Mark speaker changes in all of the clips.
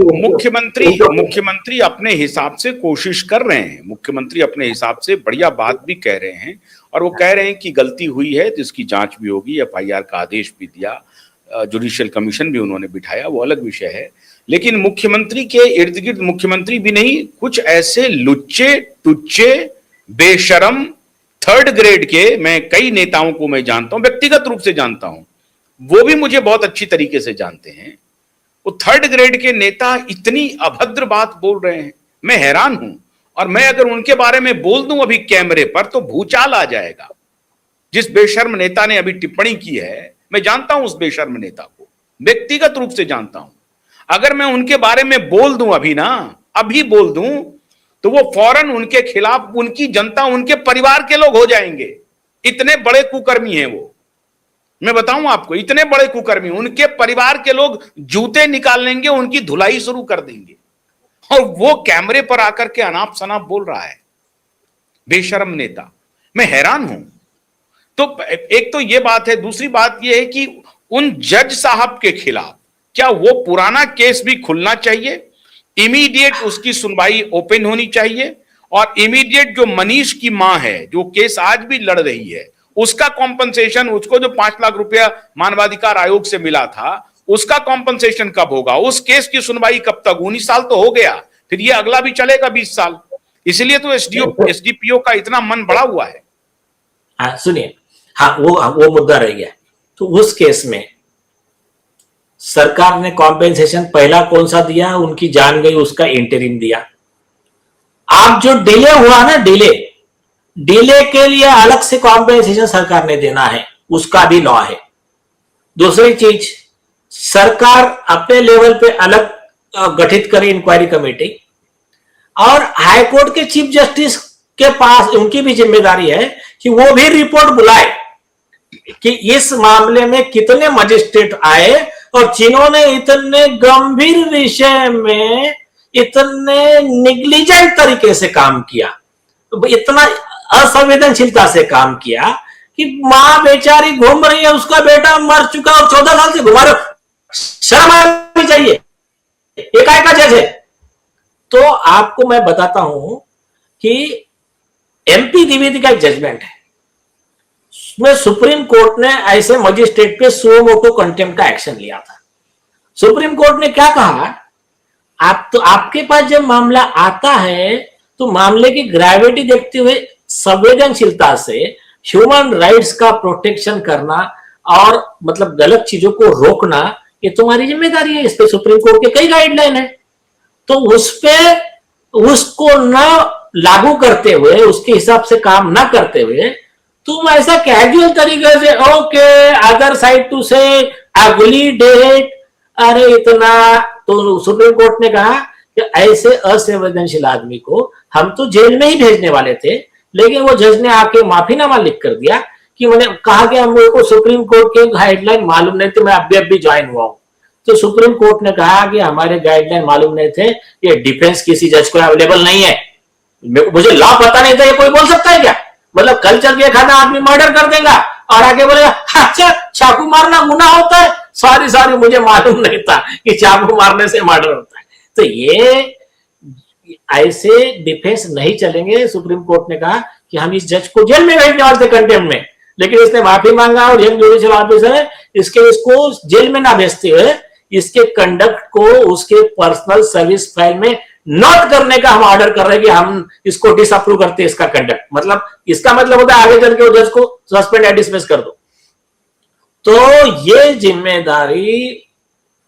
Speaker 1: मुख्यमंत्री मुख्यमंत्री अपने हिसाब से कोशिश कर रहे हैं, मुख्यमंत्री अपने हिसाब से बढ़िया बात भी कह रहे हैं और वो कह रहे हैं कि गलती हुई है तो इसकी जांच भी होगी, एफआईआर का आदेश भी दिया, जुडिशियल कमीशन भी उन्होंने बिठाया, वो अलग विषय है। लेकिन मुख्यमंत्री के इर्द गिर्द मुख्यमंत्री भी नहीं, कुछ ऐसे लुच्चे टुच्चे बेशरम थर्ड ग्रेड के मैं कई नेताओं को मैं जानता हूं, व्यक्तिगत रूप से जानता हूं, वो भी मुझे बहुत अच्छी तरीके से जानते हैं। वो थर्ड ग्रेड के नेता इतनी अभद्र बात बोल रहे हैं, मैं हैरान हूं। और मैं अगर उनके बारे में बोल दूं अभी कैमरे पर तो भूचाल आ जाएगा। जिस बेशर्म नेता ने अभी टिप्पणी की है, मैं जानता हूं उस बेशर्म नेता को, व्यक्तिगत रूप से जानता हूं। अगर मैं उनके बारे में बोल दूं अभी बोल दूं तो वो फौरन उनके खिलाफ उनकी जनता, उनके परिवार के लोग हो जाएंगे। इतने बड़े कुकर्मी हैं वो, मैं बताऊं आपको, इतने बड़े कुकर्मी, उनके परिवार के लोग जूते निकाल लेंगे, उनकी धुलाई शुरू कर देंगे। और वो कैमरे पर आकर के अनाप शनाप बोल रहा है, बेशर्म नेता, मैं हैरान हूं। तो एक तो ये बात है, दूसरी बात ये है कि उन जज साहब के खिलाफ क्या वो पुराना केस भी खुलना चाहिए, इमीडिएट उसकी सुनवाई ओपन होनी चाहिए, और इमीडिएट जो मनीष की मां है, जो केस आज भी लड़ रही है, उसका कॉम्पनसेशन, उसको जो 5 लाख रुपया मानवाधिकार आयोग से मिला था, उसका कॉम्पनसेशन कब होगा, उस केस की सुनवाई कब तक, 19 साल तो हो गया, फिर ये अगला भी चलेगा 20 साल। इसलिए तो एसडीपीओ का इतना मन बढ़ा हुआ है।
Speaker 2: सुनिए, हाँ वो मुद्दा रह गया। तो उस केस में सरकार ने कॉम्पेंसेशन पहला कौन सा दिया, उनकी जान गई, उसका इंटरिम दिया। आप जो डिले हुआ ना, डिले के लिए अलग से कॉम्पेंसेशन सरकार ने देना है, उसका भी लॉ है। दूसरी चीज, सरकार अपने लेवल पे अलग गठित करे इंक्वायरी कमेटी, और हाईकोर्ट के चीफ जस्टिस के पास उनकी भी जिम्मेदारी है कि वो भी रिपोर्ट बुलाए कि इस मामले में कितने मजिस्ट्रेट आए और जिन्होंने इतने गंभीर विषय में इतने निग्लिजेंट तरीके से काम किया, इतना असंवेदनशीलता से काम किया कि मां बेचारी घूम रही है, उसका बेटा मर चुका और 14 साल से घुमा रहे, शर्म आनी चाहिए, एकाएक का जज है। तो आपको मैं बताता हूं कि एमपी द्विवेदी का एक जजमेंट है, उसमें सुप्रीम कोर्ट ने ऐसे मजिस्ट्रेट पे सो मोटो कंटेम्प्ट का एक्शन लिया था। सुप्रीम कोर्ट ने क्या कहा, आपके पास जब मामला आता है तो मामले की ग्रेविटी देखते हुए संवेदनशीलता से ह्यूमन राइट्स का प्रोटेक्शन करना और मतलब गलत चीजों को रोकना, ये तुम्हारी जिम्मेदारी है। इस पे सुप्रीम कोर्ट के कई गाइडलाइन है। तो उस पे उसको न लागू करते हुए, उसके हिसाब से काम ना करते हुए, तुम ऐसा कैजुअल तरीके से ओके अदर साइड टू से अगली डेट, अरे इतना। तो सुप्रीम कोर्ट ने कहा कि ऐसे असंवेदनशील आदमी को हम तो जेल में ही भेजने वाले थे, लेकिन वो जज ने आके माफीनामा लिख कर दिया कि मैंने कहा कि हम लोगों को सुप्रीम कोर्ट के गाइडलाइन मालूम नहीं थे, मैं अभी ज्वाइन हुआ हूं। तो सुप्रीम कोर्ट ने कहा कि हमारे गाइडलाइन मालूम नहीं थे, ये डिफेंस किसी जज को अवेलेबल नहीं है, मुझे लॉ पता नहीं था, ये कोई बोल सकता है क्या? मतलब कल चल के खाना आदमी मर्डर कर देगा और आगे बोलेगा अच्छा चाकू मारना गुनाह होता है, सॉरी मुझे मालूम नहीं था कि चाकू मारने से मर्डर होता है। तो ये ऐसे डिफेंस नहीं चलेंगे। सुप्रीम कोर्ट ने कहा कि हम इस जज को जेल में भेजने वाले थे कंटेम्प्ट में, लेकिन इसने माफी मांगा और यंग जुडिशियल ऑफिसर इसको जेल में ना भेजते हुए इसके कंडक्ट को उसके पर्सनल सर्विस फाइल में नोट करने का हम ऑर्डर कर रहे हैं कि हम इसको डिसअप्रूव करते हैं इसका कंडक्ट। मतलब इसका मतलब होता है आगे चल के जज को सस्पेंड या डिसमिस कर दो। तो ये जिम्मेदारी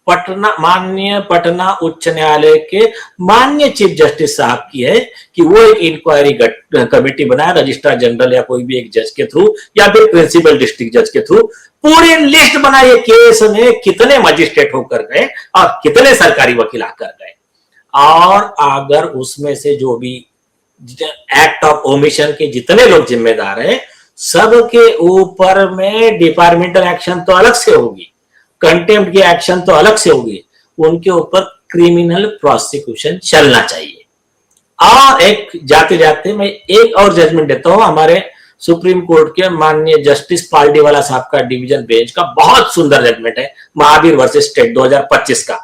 Speaker 2: माननीय पटना उच्च न्यायालय के माननीय चीफ जस्टिस साहब की है कि वो एक इंक्वायरी कमेटी बनाए, रजिस्ट्रार जनरल या कोई भी एक जज के थ्रू या फिर प्रिंसिपल डिस्ट्रिक्ट जज के थ्रू पूरी लिस्ट बनाइए केस में कितने मजिस्ट्रेट होकर गए और कितने सरकारी वकील आकर गए, और अगर उसमें से जो भी एक्ट ऑफ ओमिशन के जितने लोग जिम्मेदार हैं सबके ऊपर में डिपार्टमेंटल एक्शन तो अलग से होगी, कंटेम्प्ट की एक्शन तो अलग से होगी, उनके ऊपर क्रिमिनल प्रोसिक्यूशन चलना चाहिए। और एक जाते जाते मैं एक और जजमेंट देता हूं, हमारे सुप्रीम कोर्ट के माननीय जस्टिस पालडीवाला साहब का डिवीजन बेंच का बहुत सुंदर जजमेंट है, महावीर वर्सेस स्टेट 2025 का।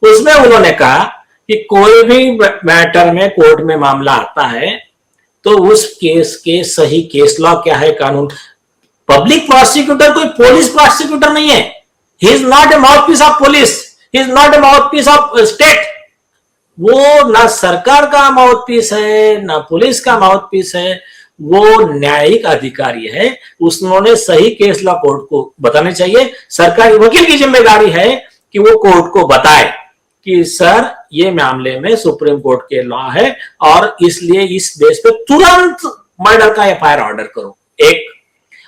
Speaker 2: उसमें उन्होंने कहा कि कोई भी मैटर में कोर्ट में मामला आता है तो उस केस के सही केस लॉ क्या है, कानून। पब्लिक प्रोसिक्यूटर कोई पुलिस प्रोसिक्यूटर नहीं है। He is not a mouthpiece of police, he is not a mouthpiece of state. वो ना सरकार का माउथपीस है ना पुलिस का माउथपीस है, वो न्यायिक अधिकारी है। उन्होंने सही केस लॉ कोर्ट को बताने चाहिए। सरकारी वकील की जिम्मेदारी है कि वो कोर्ट को बताए कि सर ये मामले में सुप्रीम कोर्ट के लॉ है और इसलिए इस बेस पे तुरंत मर्डर का एफआईआर ऑर्डर करो। एक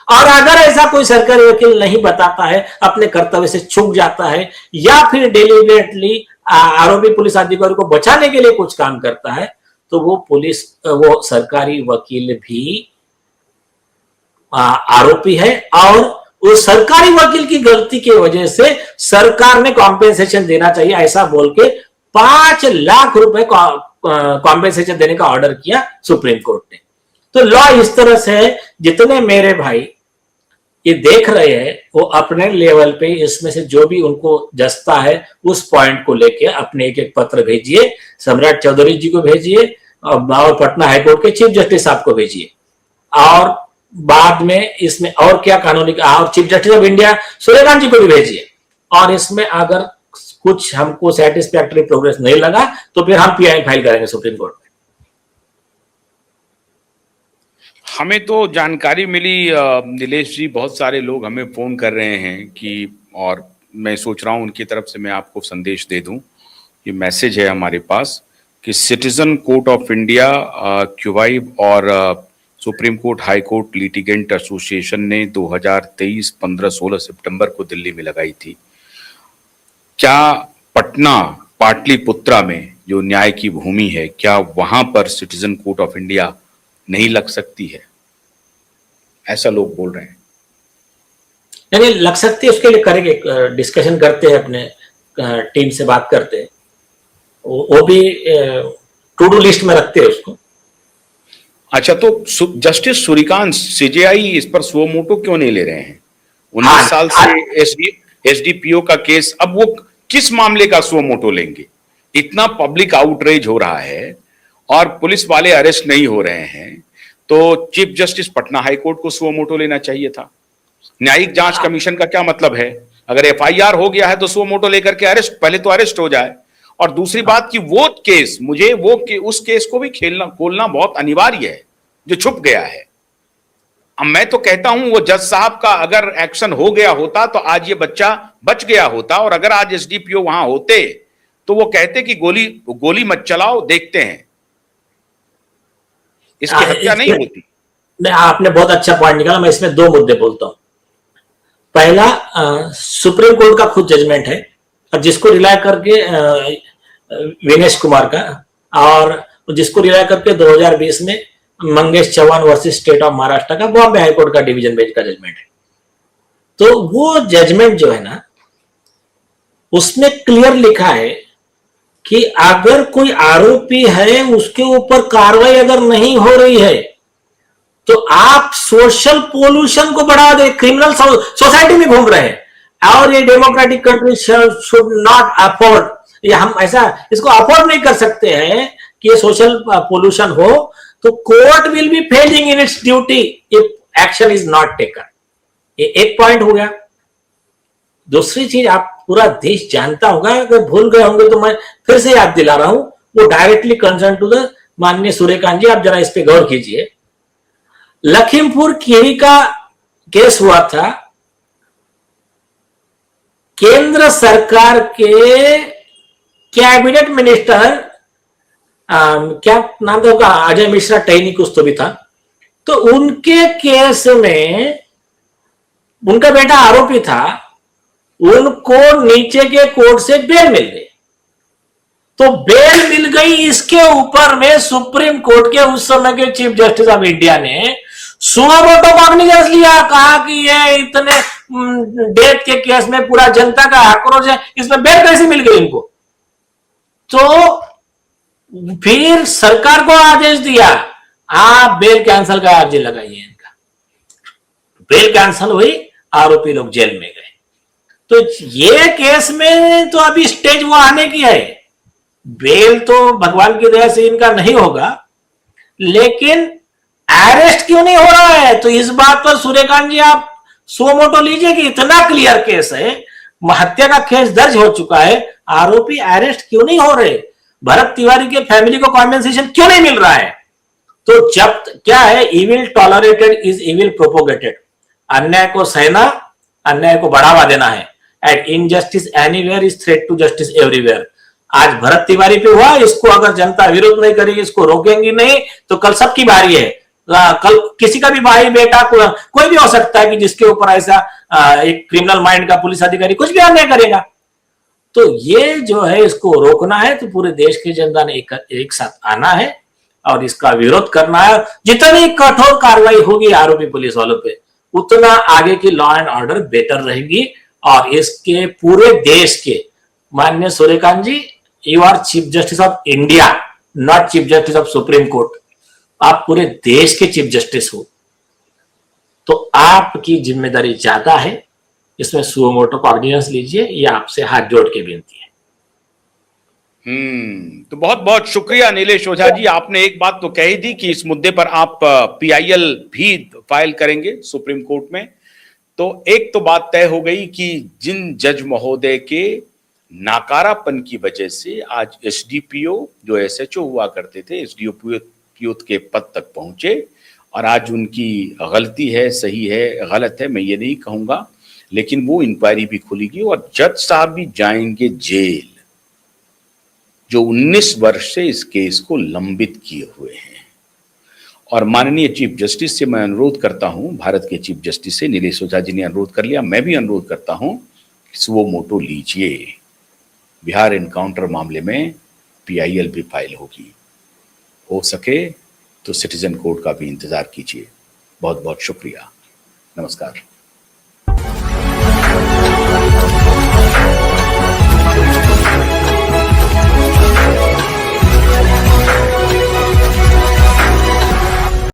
Speaker 2: और अगर ऐसा कोई सरकारी वकील नहीं बताता है, अपने कर्तव्य से चूक जाता है या फिर डेलिबरेटली आरोपी पुलिस अधिकारी को बचाने के लिए कुछ काम करता है, तो वो सरकारी वकील भी आरोपी है और उस सरकारी वकील की गलती की वजह से सरकार ने कॉम्पेंसेशन देना चाहिए, ऐसा बोल के 5 लाख रुपए कॉम्पेंसेशन देने का ऑर्डर किया सुप्रीम कोर्ट ने। तो लॉ इस तरह से है, जितने मेरे भाई ये देख रहे हैं वो अपने लेवल पे इसमें से जो भी उनको जसता है उस पॉइंट को लेके अपने एक एक पत्र भेजिए, सम्राट चौधरी जी को भेजिए और पटना हाईकोर्ट के चीफ जस्टिस साहब को भेजिए, और बाद में इसमें और क्या कानूनी और chief justice of India Suryakant ji को भी भेजिए। और इसमें अगर कुछ हमको सेटिस्फैक्टरी प्रोग्रेस नहीं लगा तो फिर हम पीआई फाइल करेंगे सुप्रीम कोर्ट में।
Speaker 1: हमें तो जानकारी मिली नीलेश जी, बहुत सारे लोग हमें फोन कर रहे हैं कि, और मैं सोच रहा हूं उनकी तरफ से मैं आपको संदेश दे दूं। ये मैसेज है हमारे पास कि सिटीजन कोर्ट ऑफ इंडिया क्यूबाइब और supreme court high court litigant association ने 2023 15-16 सितंबर को दिल्ली में लगाई थी। क्या पटना पाटलिपुत्रा में जो न्याय की भूमि है, क्या वहां पर सिटीजन कोर्ट ऑफ इंडिया नहीं लग सकती है? ऐसा लोग बोल रहे हैं।
Speaker 2: नहीं लग सकती है, उसके लिए करेंगे, डिस्कशन करते हैं, अपने टीम से बात करते हैं, वो भी टू डू लिस्ट में रखते हैं उसको।
Speaker 1: अच्छा, तो जस्टिस सूर्यकांत सीजेआई इस पर सुओ मोटो क्यों नहीं ले रहे हैं? 19 साल से एसडीपीओ का केस, अब वो किस मामले का सुओ मोटो लेंगे? इतना पब्लिक आउटरेज हो रहा है और पुलिस वाले अरेस्ट नहीं हो रहे हैं, तो chief justice Patna high court को सुओ मोटो लेना चाहिए था। न्यायिक जांच कमीशन का क्या मतलब है? अगर एफआईआर हो गया है तो सुओ मोटो लेकर के पहले तो अरेस्ट हो जाए। और दूसरी बात कि वो केस, मुझे उस केस को भी खोलना बहुत अनिवार्य है जो छुप गया है। अब मैं तो कहता हूं वो जज साहब का अगर एक्शन हो गया होता तो आज ये बच्चा बच गया होता, और अगर आज एसडीपीओ वहां होते तो वो कहते कि गोली मत चलाओ, देखते हैं, इसकी हत्या नहीं होती।
Speaker 2: आपने बहुत अच्छा पॉइंट निकाला। मैं इसमें 2 मुद्दे बोलता हूं। पहला, सुप्रीम कोर्ट का खुद जजमेंट है और जिसको रिलाय करके विनेश कुमार का, और जिसको रिलाय करके 2020 में Mangesh Chauhan versus state of Maharashtra का बॉम्बे हाईकोर्ट का डिवीजन बेंच का जजमेंट है। तो वो जजमेंट जो है ना, उसमें क्लियर लिखा है कि अगर कोई आरोपी है उसके ऊपर कार्रवाई अगर नहीं हो रही है तो आप सोशल पोल्यूशन को बढ़ा दे, क्रिमिनल सोसाइटी में घूम रहे हैं और ये democratic country should not afford, या हम ऐसा इसको अफोर्ड नहीं कर सकते हैं कि ये सोशल पोल्यूशन हो, तो court will be Fehling in its duty if action is not taken. ये एक पॉइंट हो गया। दूसरी चीज, आप पूरा देश जानता होगा, अगर भूल गए होंगे तो मैं फिर से याद दिला रहा हूं, वो डायरेक्टली कंसर्न टू द माननीय सूर्यकांत जी, आप जरा इस पे गौर कीजिए। लखीमपुर खीरी का केस हुआ था, केंद्र सरकार के कैबिनेट मिनिस्टर क्या नाम था उनका, अजय मिश्रा टैनी कुछ तो भी था, तो उनके केस में उनका बेटा आरोपी था, उनको नीचे के कोर्ट से बेल मिल गई। तो बेल मिल गई, इसके ऊपर में सुप्रीम कोर्ट के उस समय के चीफ जस्टिस ऑफ इंडिया ने सुओ मोटो कॉग्निजेंस लिया, कहा कि ये इतने डेथ के केस में पूरा जनता का आक्रोश है, इसमें बेल कैसे मिल गई इनको? तो फिर सरकार को आदेश दिया, आप बेल कैंसल का अर्जी लगाइए इनका। बेल कैंसल हुई, आरोपी लोग जेल में गए। तो ये केस में तो अभी स्टेज वो आने की है, बेल तो भगवान की दया से इनका नहीं होगा, लेकिन अरेस्ट क्यों नहीं हो रहा है? तो इस बात पर सूर्यकांत जी आप सो मोटो लीजिए कि इतना क्लियर केस है, हत्या का केस दर्ज हो चुका है, आरोपी अरेस्ट क्यों नहीं हो रहे? भरत तिवारी के फैमिली को कॉम्पेंसेशन क्यों नहीं मिल रहा है? तो जब क्या है, evil tolerated is evil propagated. अन्याय को सहना, अन्याय को बढ़ावा देना है। At injustice anywhere is threat to justice everywhere. आज भरत तिवारी पे हुआ, इसको अगर जनता विरोध नहीं करेगी, इसको रोकेंगी नहीं, तो कल सबकी बारी है। कल किसी का भी भाई बेटा कोई भी हो सकता है कि जिसके ऊपर ऐसा एक क्रिमिनल माइंड का पुलिस अधिकारी कुछ भी अन्याय करेगा। तो ये जो है इसको रोकना है, तो पूरे देश की जनता ने एक साथ आना है और इसका विरोध करना है। जितनी कठोर कार्रवाई होगी आरोपी पुलिस वालों पे, उतना आगे की लॉ एंड ऑर्डर बेटर रहेगी। और इसके पूरे देश के माननीय Suryakant ji, you are chief justice of India, not chief justice of supreme court. आप पूरे देश के चीफ जस्टिस हो, तो आपकी जिम्मेदारी ज्यादा है। इसमें सुओ मोटो कॉग्निजेंस लीजिए, ये आपसे हाथ जोड़ के विनती है।
Speaker 1: तो बहुत बहुत शुक्रिया नीलेश ओझा जी। आपने एक बात तो कह ही दी कि इस मुद्दे पर आप पीआईएल भी फाइल करेंगे सुप्रीम कोर्ट में। तो एक तो बात तय हो गई कि जिन जज महोदय के नाकारापन की वजह से आज एसडीपीओ जो एसएचओ हुआ करते थे, एसडीपीओ के पद तक पहुंचे, और आज उनकी गलती है, सही है, गलत है, मैं ये नहीं कहूंगा, लेकिन वो इंक्वायरी भी खुलेगी और जज साहब भी जाएंगे जेल, जो 19 वर्ष से इस केस को लंबित किए हुए हैं। और माननीय चीफ जस्टिस से मैं अनुरोध करता हूं, भारत के चीफ जस्टिस से, नीलेश ओझा जी ने अनुरोध कर लिया, मैं भी अनुरोध करता हूं कि सुओ मोटो लीजिए। बिहार एनकाउंटर मामले में पीआईएल भी फाइल होगी, हो सके तो सिटीजन कोर्ट का भी इंतजार कीजिए। बहुत बहुत शुक्रिया, नमस्कार।